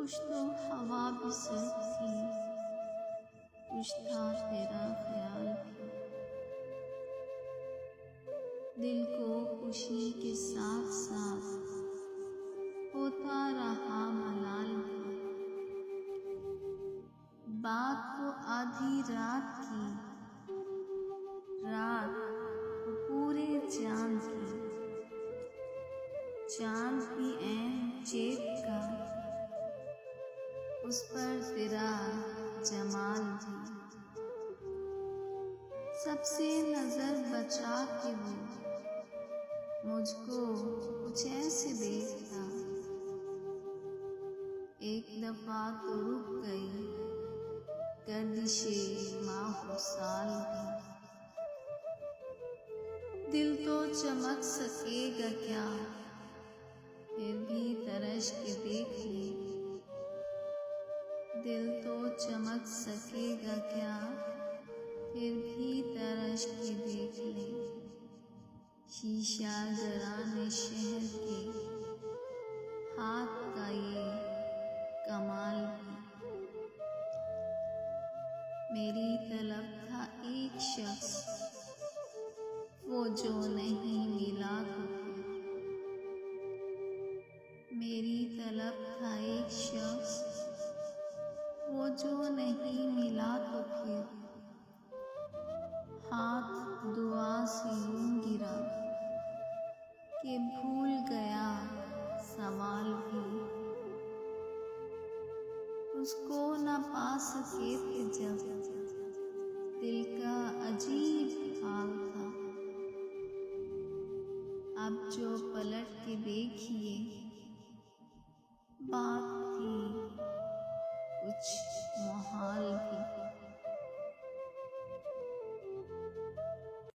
कुछ तो हवा भी सर्द थी, कुछ था तेरा ख्याल भी। दिल को खुशी के साथ साथ होता रहा मलाल भी। बात वो आधी रात की, रात वो पूरे चांद की, चांद भी ऐन चेत का, उस पर तेरा जमाल भी। सबसे नजर बचा के वो मुझको कुछ ऐसे देखता, एक दफा तो रुक गई गर्दिशे माहो साल भी। दिल तो चमक सकेगा क्या, फिर भी तरस के देख ले। दिल तो चमक सकेगा क्या, फिर भी तरस के देख ले। शीशा जराने शहर के हाथ का ये कमाल भी। मेरी तलब था एक शख्स, वो जो नहीं मिला तो फिर। मेरी तलब था एक शख्स, वो जो नहीं मिला तो फिर। हाथ दुआ से यूं गिरा कि भूल गया सवाल भी। उसको न पा सके थे जब, दिल का अजीब हाल था। अब जो पलट के देखिए, बात थी कुछ मुहाल